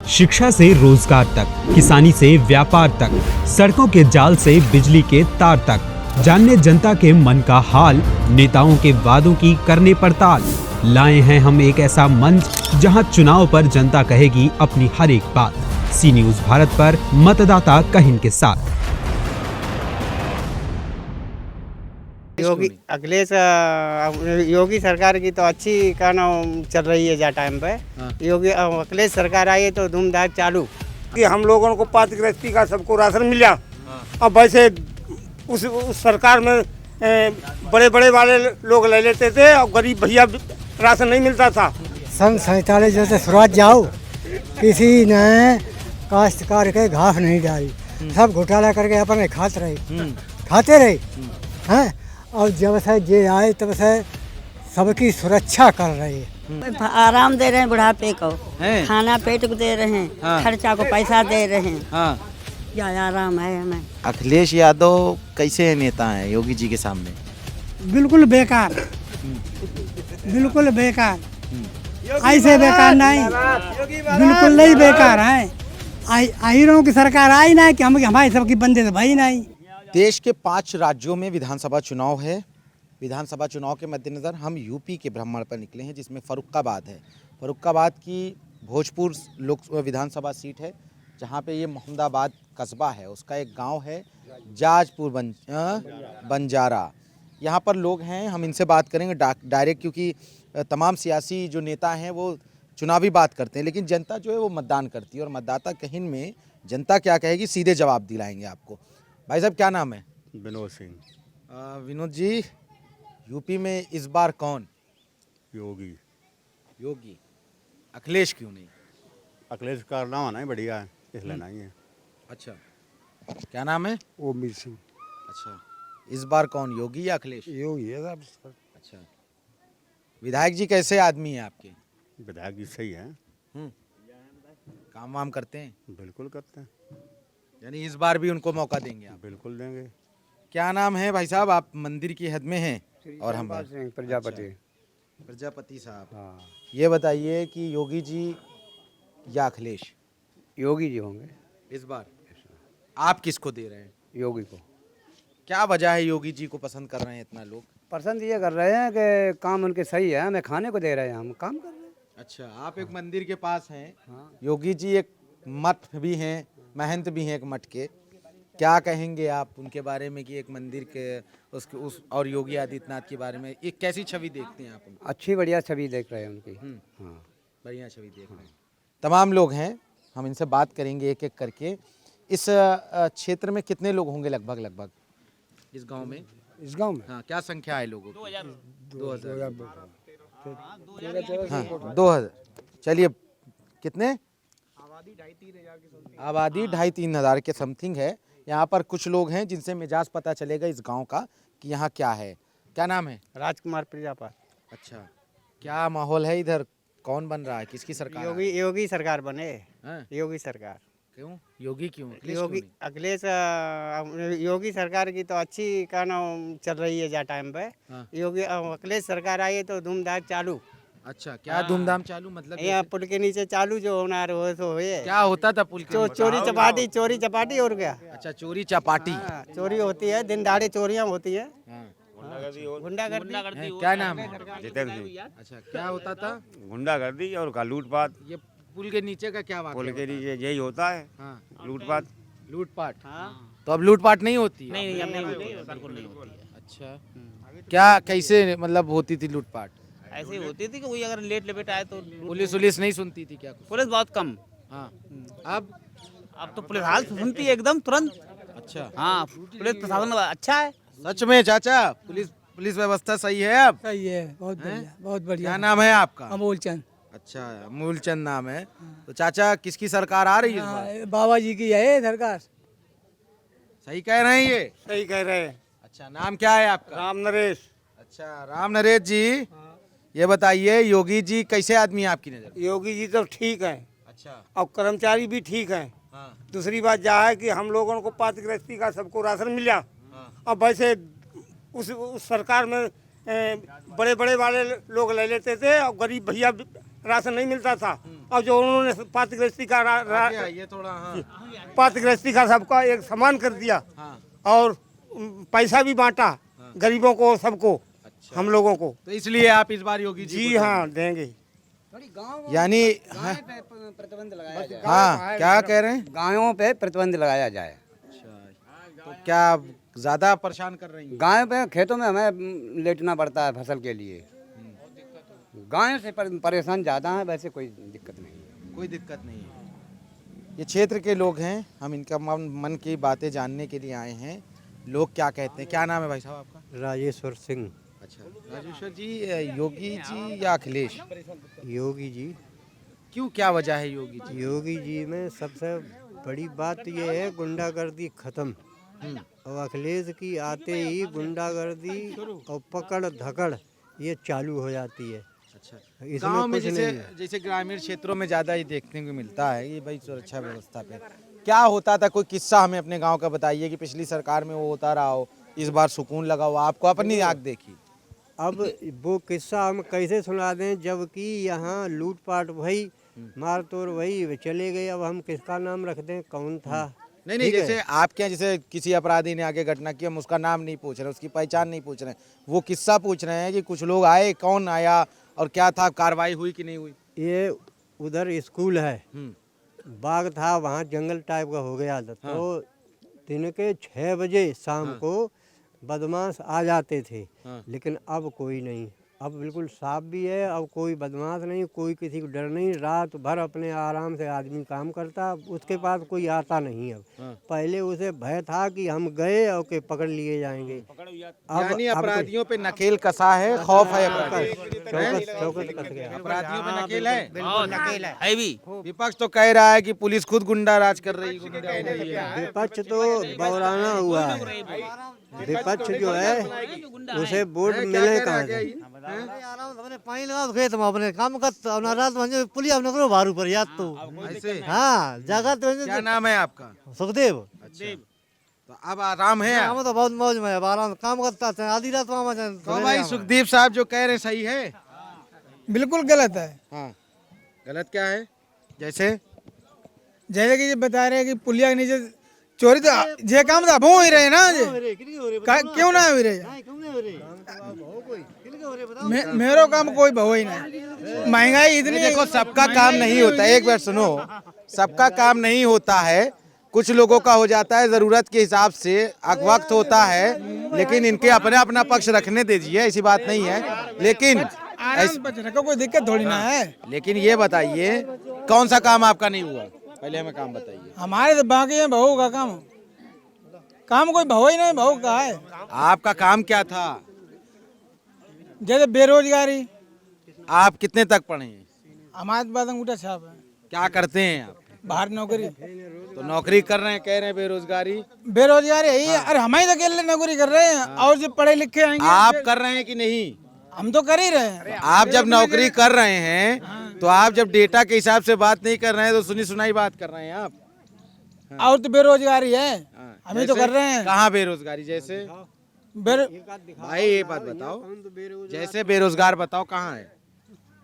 शिक्षा से रोजगार तक, किसानी से व्यापार तक, सड़कों के जाल से बिजली के तार तक, जानने जनता के मन का हाल, नेताओं के वादों की करने पड़ताल। लाए हैं हम एक ऐसा मंच जहां चुनाव पर जनता कहेगी अपनी हर एक बात। सी न्यूज़ भारत पर मतदाता कहिन के साथ। योगी अखिलेश योगी सरकार की तो अच्छी का नाम चल रही है जा टाइम पे। योगी अखिलेश सरकार आई है तो धूमधाम चालू कि हम लोगों को पात्रगृहस्थी का सबको राशन मिला। अब वैसे उस सरकार में बड़े बड़े वाले लोग ले लेते थे और गरीब भैया राशन नहीं मिलता था। सन 47 से शुरुआत जाओ, किसी ने काश्तकार के घास नहीं डाली, सब घोटाला करके अपन खाते रहे हैं। और जब से जे आए तब से सबकी सुरक्षा कर रहे हैं। आराम दे रहे हैं बुढ़ापे को, खाना पेट को दे रहे हैं, खर्चा को पैसा दे रहे हैं। क्या आराम है हमें। अखिलेश यादव कैसे नेता हैं योगी जी के सामने? बिल्कुल बेकार, बिल्कुल बेकार, ऐसे बेकार नहीं, बिल्कुल नहीं बेकार है। आहिरों की सरकार आई ना कि हम हमारे सबकी बंदे तो भाई नहीं। देश के 5 राज्यों में विधानसभा चुनाव है। विधानसभा चुनाव के मद्देनज़र हम यूपी के भ्रमण पर निकले हैं, जिसमें फर्रुखाबाद है। फर्रुखाबाद की भोजपुर लोक विधानसभा सीट है, जहां पे ये मोहम्मदाबाद कस्बा है, उसका एक गांव है जाजपुर बंजारा। यहाँ पर लोग हैं, हम इनसे बात करेंगे डायरेक्ट, क्योंकि तमाम सियासी जो नेता हैं वो चुनावी बात करते हैं, लेकिन जनता जो है वो मतदान करती है। और मतदाता कहिन में जनता क्या कहेगी, सीधे जवाब दिलाएंगे आपको। भाई साहब, क्या नाम है? विनोद सिंह। विनोद जी, यूपी में इस बार कौन? योगी। योगी। अखिलेश क्यों नहीं? अखिलेश का नाम नहीं बढ़िया है, इसलिए नहीं है। अच्छा, क्या नाम है? ओमवीर सिंह। अच्छा, इस बार कौन, योगी या अखिलेश? योगी है साहब। अच्छा, विधायक जी कैसे आदमी हैं आपके? विधायक जी सही है, काम वाम करते हैं? बिल्कुल करते हैं। यानी इस बार भी उनको मौका देंगे आप? बिल्कुल देंगे। क्या नाम है भाई साहब? आप मंदिर की हद में हैं और हम प्रजापति। अच्छा, प्रजापति साहब। हाँ, ये बताइए कि योगी जी या अखिलेश? योगी जी होंगे इस बार आप किसको दे रहे हैं? योगी को। क्या वजह है योगी जी को पसंद कर रहे हैं इतना लोग? पसंद ये कर रहे हैं कि काम उनके सही है, हमें खाने को दे रहे हैं, हम काम कर रहे हैं। अच्छा, आप एक मंदिर के पास हैं। हाँ। योगी जी एक मठ भी हैं, महंत भी हैं एक मठ के। क्या कहेंगे आप उनके बारे में कि एक मंदिर के उसके उस और योगी आदित्यनाथ के बारे में एक कैसी छवि देखते हैं आप उनको? अच्छी बढ़िया छवि देख रहे हैं उनकी। हाँ, बढ़िया छवि देख रहे हैं। तमाम लोग हैं, हम इनसे बात करेंगे एक एक करके। इस क्षेत्र में कितने लोग होंगे लगभग इस गांव में? इस गांव में हाँ, क्या संख्या है लोगों की? 2000। हाँ, 2000। चलिए, कितने? आबादी 2,500-3 हज़ार के समथिंग है। यहाँ पर कुछ लोग हैं जिनसे मिजाज पता चलेगा इस गांव का कि यहाँ क्या है। क्या नाम है? राजकुमार प्रजापति। अच्छा, क्या माहौल है इधर? कौन बन रहा है, किसकी सरकार? योगी सरकार बने। हाँ? योगी सरकार। क्यों योगी क्यों? योगी अखिलेश योगी सरकार की तो अच्छी का नाम चल रही है जा टाइम पे। योगी अखिलेश सरकार आई है तो धूमधाम चालू। अच्छा, क्या धूमधाम चालू मतलब? यहाँ पुल के नीचे चालू जो होना है तो हुए। क्या होता था पुल के नीचे? चोरी चपाटी और क्या? अच्छा, चोरी चपाटी। चोरी होती है, दिन दहाड़े चोरियां होती है। गुंडागर्दी। क्या नाम है? जितेंद्र सिंह। अच्छा, क्या होता था? गुंडागर्दी और का लूटपाट। ये पुल के नीचे का क्या बात? पुल के नीचे यही होता है, लूटपाट। लूटपाट। तो अब लूटपाट नहीं होती है? नहीं, अब नहीं होती। अच्छा, क्या कैसे मतलब होती थी लूटपाट? ऐसे ही होती थी कि कोई अगर लेट लेपेट आए तो पुलिस नहीं सुनती थी क्या? पुलिस बहुत कम। हाँ, अब तो पुलिस हाल सुनती है एकदम तुरंत। अच्छा। हाँ, पुलिस प्रशासन अच्छा है। सच में चाचा, पुलिस व्यवस्था सही है अब? सही है, बहुत बढ़िया, बहुत बढ़िया। क्या नाम है आपका? अमोल चंद। अच्छा, अमूल चंद नाम है। तो चाचा, किसकी सरकार आ रही है इस बार? बाबा जी की है सरकार। सही कह रहे हैं ये? सही कह रहे हैं। अच्छा, नाम क्या है आपका? राम नरेश। अच्छा, राम नरेश जी, ये बताइए योगी जी कैसे आदमी है आपकी नजर? योगी जी तो ठीक है। अच्छा। और कर्मचारी भी ठीक है। हाँ। दूसरी बात यह है कि हम लोगों को पात्रगृहस्थी का सबको राशन मिला। अब वैसे उस सरकार में बड़े बड़े वाले लोग ले लेते थे और गरीब भैया राशन नहीं मिलता था। और जो उन्होंने पात्रगृहस्थी का ये थोड़ा पात्रगृहस्थी का सबका एक समान कर दिया और पैसा भी बांटा गरीबों को सबको, हम लोगों को। तो इसलिए आप इस बार योगी जी हाँ देंगे। यानी प्रतिबंध लगाया जाए। हाँ, क्या कह रहे हैं? गायों पे प्रतिबंध लगाया जाए। तो क्या ज्यादा परेशान कर रही हैं? गायों पे खेतों में हमें लेटना पड़ता है फसल के लिए। गायों से परेशान ज़्यादा है, वैसे कोई दिक्कत नहीं है। कोई दिक्कत नहीं है। ये क्षेत्र के लोग हैं, हम इनका मन की बातें जानने के लिए आए हैं। लोग क्या कहते हैं? क्या नाम है भाई साहब आपका? राजेश्वर सिंह। अच्छा राजेश्वर जी, योगी जी या अखिलेश? योगी जी। क्यों, क्या वजह है योगी जी? योगी जी में सबसे बड़ी बात ये है गुंडागर्दी खत्म, और अखिलेश की आते ही गुंडागर्दी और पकड़ धकड़ ये चालू हो जाती है। अच्छा, इसमें गांव में कुछ नहीं है। जैसे ग्रामीण क्षेत्रों में ज़्यादा ये देखने को मिलता है ये भाई सुरक्षा व्यवस्था पे क्या होता था? कोई किस्सा हमें अपने गांव का बताइए कि पिछली सरकार में वो होता रहा हो, इस बार सुकून लगा हो, आपको अपनी आँख देखी। अब वो किस्सा हम कैसे सुना दें जबकि यहाँ लूटपाट भई, मार तोड़ भई, चले गए। अब हम किसका नाम रख दें? कौन था? नहीं, जैसे आपके यहाँ जैसे किसी अपराधी ने आगे घटना की, हम उसका नाम नहीं पूछ रहे, उसकी पहचान नहीं पूछ रहे, वो किस्सा पूछ रहे हैं कि कुछ लोग आए, कौन आया और क्या था, कार्रवाई हुई कि नहीं हुई? ये उधर स्कूल है, बाग था, वहाँ जंगल टाइप का हो गया था। तो दिन के 6 बजे शाम को बदमाश आ जाते थे, लेकिन अब कोई नहीं। अब बिल्कुल साफ भी है, अब कोई बदमाश नहीं, कोई किसी को डर नहीं। रात भर अपने आराम से आदमी काम करता, उसके पास कोई आता नहीं। अब पहले उसे भय था कि हम गए और के पकड़ लिए जाएंगे। यानी अपराधियों पे नकेल कसा है, खौफ है, चौकस कस गया। अपराधियों पे नकेल है। बिल्कुल नकेल है भी। विपक्ष तो कह रहा है कि पुलिस खुद गुंडा राज कर रही है। विपक्ष तो बौराना हुआ है। विपक्ष जो है उसे वोट मिले कहाँ से? पानी लगा खेत में अपने काम करता रात में पुलिस अपने करो बारू पर याद तो ऐसे? हाँ जगह तो क्या नाम है आपका? सुखदेव। अच्छा, तो अब आराम है? हम तो बहुत मौज में आराम काम करता था, आधी रात में। तो भाई सुखदेव साहब जो कह रहे हैं सही है? बिल्कुल गलत है। हाँ, गलत क्या है? जैसे जैसे कि ये बता रहे हैं कि पुलिया के नीचे चोरी तो जे काम था वो ही रहे ना, क्यों ना हो रहे? मेरो काम कोई भाव ही नहीं। महंगाई इतनी, देखो सबका काम नहीं होता है, एक बार सुनो, सबका काम नहीं होता है, कुछ लोगों का हो जाता है जरूरत के हिसाब से, वक्त होता है, लेकिन इनके अपना पक्ष रखने दीजिए, ऐसी बात नहीं है। लेकिन कोई दिक्कत थोड़ी ना है। लेकिन ये बताइए कौन सा काम आपका नहीं हुआ? पहले हमें काम बताइए। हमारे तो बाकी है बहू का काम कोई भाव ही नहीं, बहू का है। आपका काम क्या था? जैसे बेरोजगारी। आप कितने तक पढ़े हैं? हमारे पास अंगूठा छाप है। क्या करते हैं आप? बाहर नौकरी। तो नौकरी कर रहे हैं, कह रहे हैं बेरोजगारी। बेरोजगारी है। अरे हम ही तो अकेले नौकरी कर रहे हैं, और जो पढ़े लिखे आएंगे। आप कर रहे हैं कि नहीं? हम तो कर ही रहे हैं। आप जब नौकरी कर रहे हैं तो आप जब डेटा के हिसाब से बात नहीं कर रहे हैं तो सुनी सुनाई बात कर रहे हैं आप। और तो बेरोजगारी है, हम ही तो कर रहे हैं। कहाँ बेरोजगारी? जैसे भाई ये बात बताओ, जैसे बेरोजगार बताओ कहाँ है?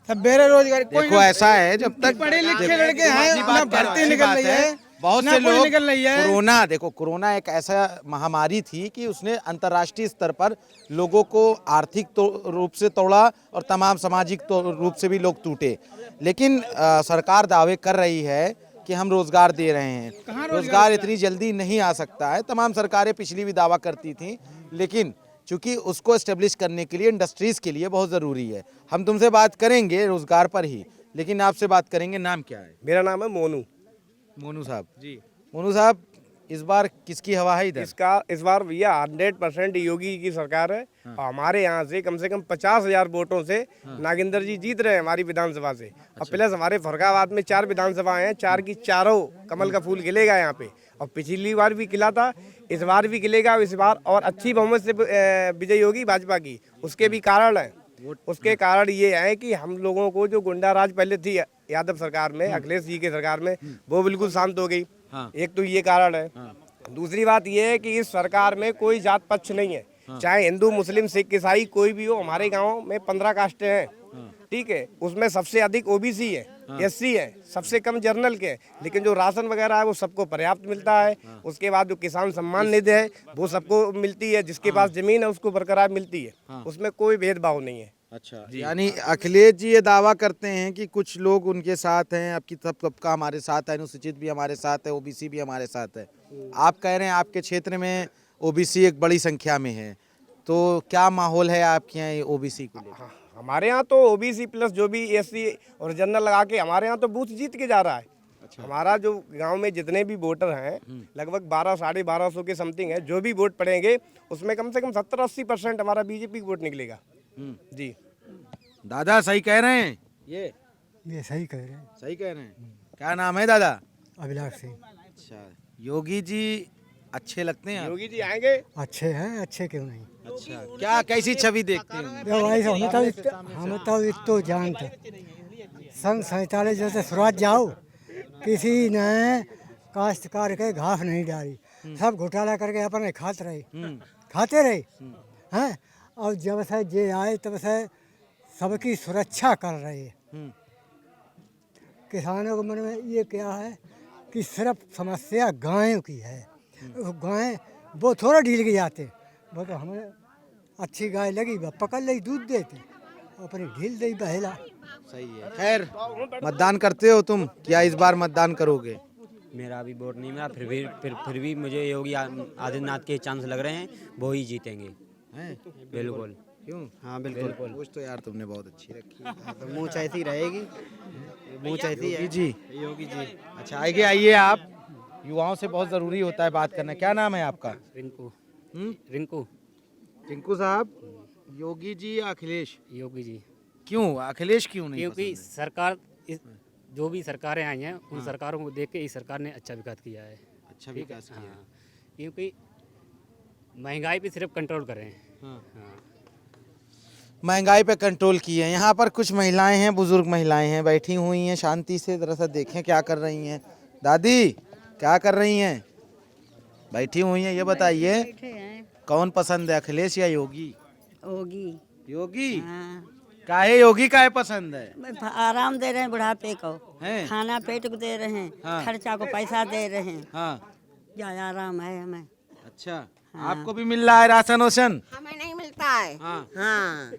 सब बेरोजगारी। देखो ऐसा है, जब तक पढ़े लिखे लड़के हैं, भर्ती निकल रही है, बहुत से लोग निकल रही है। कोरोना एक ऐसा महामारी थी कि उसने अंतर्राष्ट्रीय स्तर पर लोगों को आर्थिक रूप से तोड़ा और तमाम सामाजिक रूप से भी लोग टूटे। लेकिन सरकार दावे कर रही है कि हम रोजगार दे रहे हैं। रोजगार इतनी जल्दी नहीं आ सकता है। तमाम सरकारें पिछली भी दावा करती थी, लेकिन चूंकि उसको एस्टेब्लिश करने के लिए इंडस्ट्रीज के लिए बहुत ज़रूरी है। हम तुमसे बात करेंगे रोजगार पर ही, लेकिन आपसे बात करेंगे। नाम क्या है? मेरा नाम है मोनू। मोनू साहब जी, मोनू साहब इस बार किसकी हवा है इधर? इस बार भैया 100% योगी की सरकार है। और हमारे यहाँ से कम 50,000 वोटों से नागेंद्र जी जीत रहे हैं हमारी विधानसभा से। और प्लस हमारे फरुखाबाद में 4 विधानसभाएं हैं, 4 की चारों कमल का फूल खिलेगा यहाँ पे। और पिछली बार भी खिला था, इस बार भी खिलेगा। इस बार और अच्छी बहुमत से विजयी होगी भाजपा की। उसके भी कारण है। उसके कारण ये है कि हम लोगों को जो गुंडा राज पहले थी यादव सरकार में, अखिलेश जी के सरकार में, वो बिल्कुल शांत हो गई। एक तो ये कारण है। दूसरी बात ये है कि इस सरकार में कोई जात पक्ष नहीं है, चाहे हिंदू मुस्लिम सिख ईसाई कोई भी हो। हमारे गांव में 15 कास्टें हैं, ठीक है, उसमें सबसे अधिक ओबीसी है। एससी है, सबसे कम जर्नल के, लेकिन जो राशन वगैरह है वो सबको पर्याप्त मिलता है। उसके बाद जो किसान सम्मान निधि है वो सबको मिलती है, जिसके पास जमीन है उसको बरकरार मिलती है, उसमें कोई भेदभाव नहीं है। अच्छा, यानी अखिलेश जी ये दावा करते हैं कि कुछ लोग उनके साथ हैं, आपकी सब सबका हमारे साथ है, अनुसूचित भी हमारे साथ है, ओबीसी भी हमारे साथ है। आप कह रहे हैं आपके क्षेत्र में ओबीसी एक बड़ी संख्या में है, तो क्या माहौल है आपके यहाँ ओबीसी को लेकर? हमारे यहाँ तो ओबीसी प्लस जो भी एससी और जनरल लगा के हमारे यहाँ तो बूथ जीत के जा रहा है। हमारा जो गांव में जितने भी वोटर हैं लगभग 1200-1250 के समथिंग है, जो भी वोट पड़ेंगे उसमें कम से कम 70-80% हमारा बीजेपी वोट निकलेगा। जी दादा सही कह रहे हैं? ये सही कह रहे हैं। सही कह रहे हैं। क्या नाम है दादा? अभिलाष सिंह। अच्छा, योगी जी अच्छे लगते हैं? योगी जी आएंगे, अच्छे हैं, अच्छे क्यों नहीं। अच्छा, क्या कैसी छवि देखते हैं? हम तो जानते सन 47 जैसे शुरुआत जाओ, किसी ने काश्तकार के घास नहीं डाली, सब घोटाला करके अपने खाते रहे हैं। और जब से जे आए तब से सबकी सुरक्षा कर रहे हैं। किसानों के मन में ये क्या है कि सिर्फ समस्या गायों की है। गाय वो थोड़ा ढील के जाते, वो तो हमें अच्छी गाय लगी वह पकड़ ली, दूध देते, अपनी ढील दे बहेला। सही है। खैर, मतदान करते हो तुम? क्या इस बार मतदान करोगे? मेरा अभी वोट नहीं मिला, फिर भी मुझे योगी आदित्यनाथ के चांस लग रहे हैं, वो ही जीतेंगे। बिल्कुल। क्यों? हाँ बिल्कुल। कुछ तो यार तुमने बहुत अच्छी रखी है। तो मुँह चाहती रहेगी, मुँह चाहती है। योगी जी। अच्छा, आइए आप, युवाओं से बहुत जरूरी होता है बात करना। क्या नाम है आपका? रिंकू साहब, योगी जी या अखिलेश? योगी जी। क्यों अखिलेश क्यों नहीं? क्योंकि सरकार जो भी सरकारें आई हैं उन सरकारों को देख के इस सरकार ने अच्छा विकास किया है। अच्छा विकास किया है। क्योंकि महंगाई पे सिर्फ कंट्रोल करें। महंगाई पे कंट्रोल की है। यहाँ पर कुछ महिलाएं हैं, बुजुर्ग महिलाएं हैं, बैठी हुई हैं शांति से। जरा सा देखें क्या कर रही हैं। दादी क्या कर रही हैं? बैठी हुई हैं। ये बताइए कौन पसंद है, अखिलेश या योगी? योगी। काहे योगी काहे पसंद है? आराम दे रहे हैं बुढ़ापे को, खाना पेट को दे रहे हैं, खर्चा को पैसा दे रहे हैं। क्या आराम है हमें। अच्छा, आपको भी मिल रहा है राशन वाशन? हमें नहीं मिलता है। हाँ।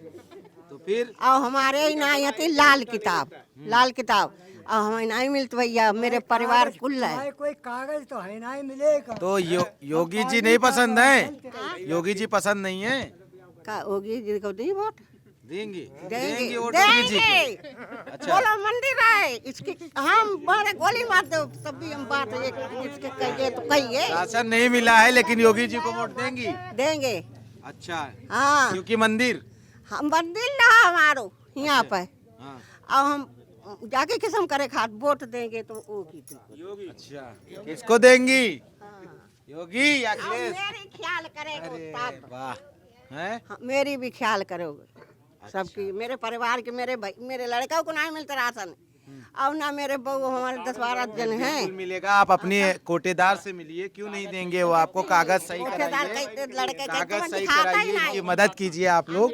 तो फिर और हमारे ही नहीं आती लाल किताब और हमें नहीं मिलती भैया, मेरे परिवार कुल है। कोई कागज तो है नहीं मिलेगा। तो योगी जी नहीं पसंद है? योगी जी पसंद नहीं है? योगी जी को दी वोट देंगे वोट योगी जी। अच्छा। बोलो मंदिर है इसकी, हम बारे गोली मार दो तब भी हम बात इसके कहिए तो कहिए। राशन नहीं मिला है लेकिन योगी जी को वोट देंगे। अच्छा। हाँ, क्योंकि मंदिर हम मंदिर रहा हमारो यहाँ पे। और हम जाके किस्म करे खात वोट देंगे तो योगी। अच्छा, किसको देंगी? योगी या अखिलेश? मेरी ख्याल करेगा। वाह, हैं? मेरी भी ख्याल करोगे सबकी। मेरे परिवार के, मेरे लड़का को नहीं मिलता राशन, और ना मेरे बहू, हमारे 10-12 जन हैं। मिलेगा। आप अपने कोटेदार से मिलिए, क्यों नहीं देंगे वो आपको? कागज सही कराइए, कागज सही कराइए, इनकी मदद कीजिए आप लोग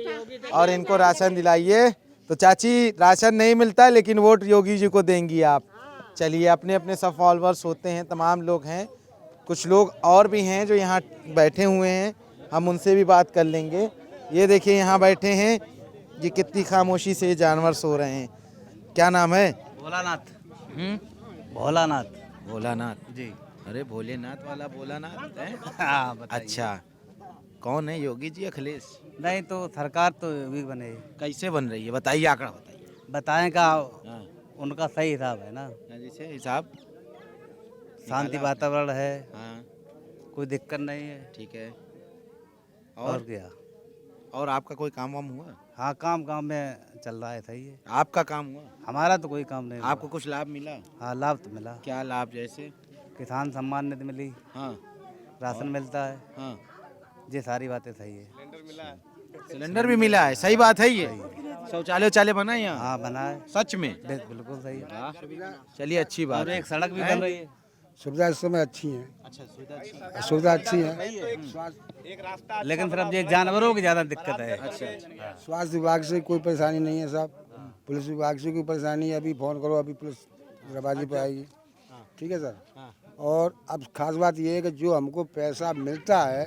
और इनको राशन दिलाइए। तो चाची, राशन नहीं मिलता लेकिन वोट योगी जी को देंगी आप। चलिए, अपने अपने सब फॉलोअर्स होते हैं, तमाम लोग हैं। कुछ लोग और भी हैं जो यहाँ बैठे हुए हैं, हम उनसे भी बात कर लेंगे। ये देखिए यहाँ बैठे हैं, ये कितनी खामोशी से जानवर सो रहे हैं। क्या नाम है? भोलानाथ। भोलानाथ जी। अरे भोलेनाथ वाला भोलानाथ है? अच्छा, कौन है, योगी जी अखिलेश? नहीं तो सरकार तो भी बने। कैसे बन रही है बताइए, आंकड़ा बताइए। बताएं का उनका सही हिसाब है ना, जैसे हिसाब शांति वातावरण है, कोई दिक्कत नहीं है। ठीक है। और क्या? और आपका कोई काम वाम हुआ? हाँ, काम में चल रहा है, सही है। आपका काम हुआ? हमारा तो कोई काम नहीं। आपको कुछ लाभ मिला? हाँ, लाभ तो मिला। क्या लाभ? जैसे किसान सम्मान निधि मिली, राशन मिलता है, ये सारी बातें सही है। सिलेंडर भी मिला है, सही बात है। ये शौचालय बना है यहाँ? हाँ, बना है। सच में? बिल्कुल सही है। चलिए, अच्छी बात। और एक सड़क भी बन रही है। सुविधा इस समय अच्छी है। अच्छा, सुविधा अच्छी है, लेकिन फिर अब ये जानवरों की ज्यादा दिक्कत है। स्वास्थ्य विभाग से कोई परेशानी नहीं है साहब, पुलिस विभाग से कोई परेशानी है अभी फ़ोन करो, अभी पुलिस दरवाजे पे आएगी। ठीक है सर। और अब खास बात ये है कि जो हमको पैसा मिलता है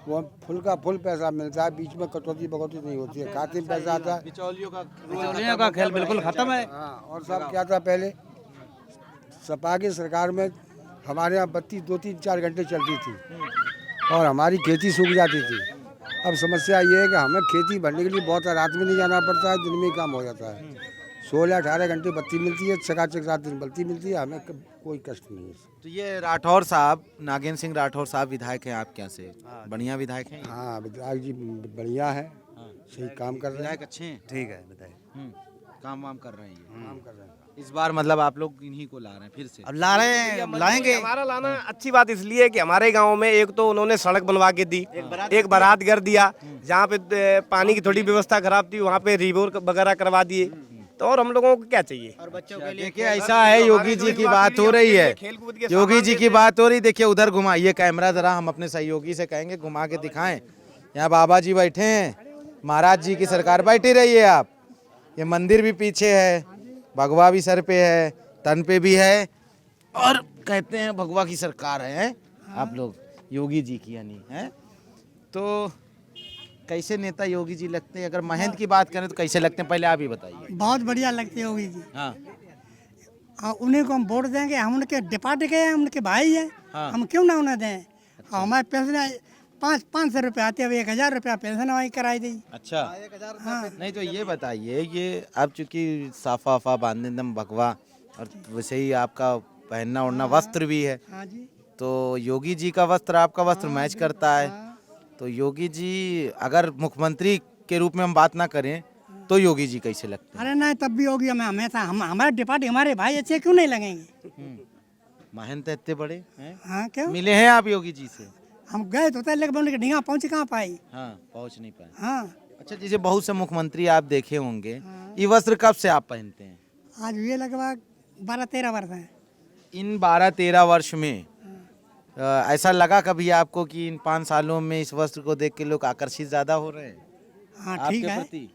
वो फुल का फुल पैसा मिलता है, बीच में कटौती बकौती नहीं होती है, खाते में पैसा आता है। बिचौलियों का खेल बिल्कुल खत्म है। हाँ, और सब क्या था पहले सपा की सरकार में हमारे यहाँ बत्ती 2-3-4 घंटे चलती थी और हमारी खेती सूख जाती थी। अब समस्या ये है कि हमें खेती भरने के लिए बहुत रात में नहीं जाना पड़ता है, दिन में ही काम हो जाता है। 16-18 घंटे बत्ती मिलती है, चकाचक रात दिन बत्ती मिलती है, हमें कोई कष्ट नहीं है। तो ये राठौर साहब, नागेंद्र सिंह राठौर साहब विधायक हैं आपके यहाँ से, बढ़िया विधायक हैं? हाँ, विधायक जी बढ़िया है, सही काम कर रहे हैं। विधायक अच्छे हैं? ठीक है विधायक काम वाम कर रहे हैं ये। काम कर रहे हैं। इस बार मतलब आप लोग इन्हीं को ला रहे हैं फिर से? अब ला रहे हैं, लाएंगे। हमारा लाना अच्छी बात इसलिए कि हमारे गांव में एक तो उन्होंने सड़क बनवा के दी, एक बारात घर दिया, जहाँ पे पानी की थोड़ी व्यवस्था खराब थी वहाँ पे रिवोर वगैरह करवा दिए। तो और हम लोगों को क्या चाहिए? और बच्चों के लिए देखिए ऐसा है, योगी जी की बात हो रही है, योगी जी की बात हो रही। देखिए उधर घुमाइए कैमरा जरा, हम अपने सहयोगी से कहेंगे घुमा के दिखाएं। यहाँ बाबा जी बैठे हैं, महाराज जी की सरकार बैठी रही है आप। ये मंदिर भी पीछे है, भगवा भी सर पे है, तन पे भी है, और कहते हैं भगवा की सरकार है आप लोग, योगी जी की यानी है। तो कैसे नेता योगी जी लगते हैं? अगर महंत की बात करें तो कैसे लगते हैं, पहले आप ही बताइए। बहुत बढ़िया लगते हैं योगी जी। हाँ, उन्हीं को हम वोट देंगे, हम उनके डिपार्ट के हैं, उनके भाई हैं। हाँ। हम क्यों ना उन्हें दें? हमारे पेंशन 500 रुपये आते हैं, 1000 रुपया पेंशन हमारी कराई दी। अच्छा। हाँ। नहीं तो ये बताइए, ये अब चूंकि साफा वाफा बांधने एकदम भगवा, और वैसे ही आपका पहनना ओढ़ना वस्त्र भी है, हाँ जी। तो योगी जी का वस्त्र आपका वस्त्र मैच करता है। तो योगी जी अगर मुख्यमंत्री के रूप में हम बात ना करें तो योगी जी कैसे लगते हैं? अरे नहीं, तब भी होगी। हमें हमेशा हमारे डिपार्ट हमारे भाई अच्छे क्यों नहीं लगेंगे? महंत इतने बड़े हैं। हाँ, क्यों? मिले हैं आप योगी जी से? हम गए तो लेकिन उनके ढींगा पहुँच कहाँ पाई। हाँ, पहुँच नहीं पाए। हाँ। अच्छा, जैसे बहुत से मुख्यमंत्री आप देखे होंगे, ये वस्त्र कब से आप पहनते हैं? आज ये लगभग 12-13 वर्ष है। इन 12-13 वर्ष में ऐसा लगा कभी आपको कि इन 5 सालों में इस वस्त्र को देख के लोग आकर्षित ज्यादा हो रहे हैं? हाँ, ठीक है। प्रति?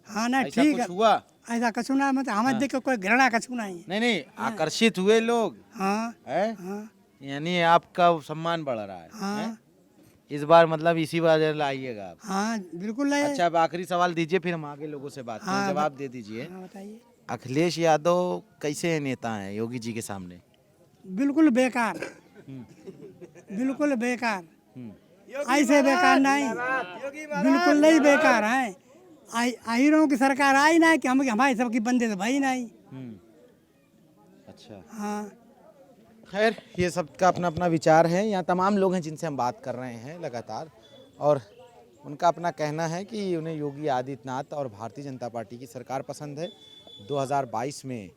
हाँ ना, ऐसा ठीक कुछ है। हुआ? ऐसा कछु ना, मतलब हमें देख के कोई घृणा कछु नहीं। नहीं, आकर्षित हुए लोग। हाँ, है? हाँ, यानी आपका सम्मान बढ़ रहा है। हाँ। है? इस बार मतलब इसी बार लाइएगा आप? हाँ, बिल्कुल नहीं। अच्छा, अब आखिरी सवाल दीजिए, फिर हम आगे लोगों से बात करें। हाँ, जवाब दे दीजिए। हाँ, बताइए। अखिलेश यादव कैसे नेता हैं योगी जी के सामने? बिल्कुल बेकार, बिल्कुल बेकार, ऐसे बेकार नहीं, बिल्कुल नहीं बेकार है। आहिरों की सरकार आई ना कि हम हमारे सबकी बंदे तो भाई नहीं। अच्छा। हाँ, खैर, ये सबका अपना अपना विचार है। यहाँ तमाम लोग हैं जिनसे हम बात कर रहे हैं लगातार, और उनका अपना कहना है कि उन्हें योगी आदित्यनाथ और भारतीय जनता पार्टी की सरकार पसंद है। 2022 में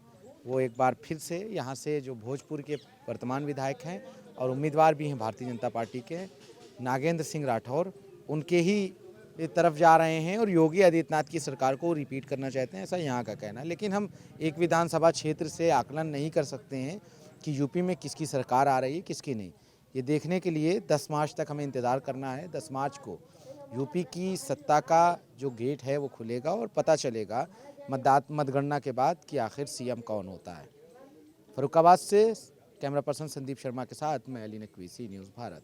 वो एक बार फिर से यहाँ से, जो भोजपुर के वर्तमान विधायक हैं और उम्मीदवार भी हैं भारतीय जनता पार्टी के, नागेंद्र सिंह राठौर, उनके ही तरफ जा रहे हैं और योगी आदित्यनाथ की सरकार को रिपीट करना चाहते हैं, ऐसा यहाँ का कहना है। लेकिन हम एक विधानसभा क्षेत्र से आकलन नहीं कर सकते हैं कि यूपी में किसकी सरकार आ रही है, किसकी नहीं। ये देखने के लिए 10 मार्च तक हमें इंतज़ार करना है। 10 मार्च को यूपी की सत्ता का जो गेट है वो खुलेगा और पता चलेगा मतगणना के बाद कि आखिर सीएम कौन होता है। फरुखाबाद से कैमरा पर्सन संदीप शर्मा के साथ मैं अली नकवी, सी न्यूज़ भारत।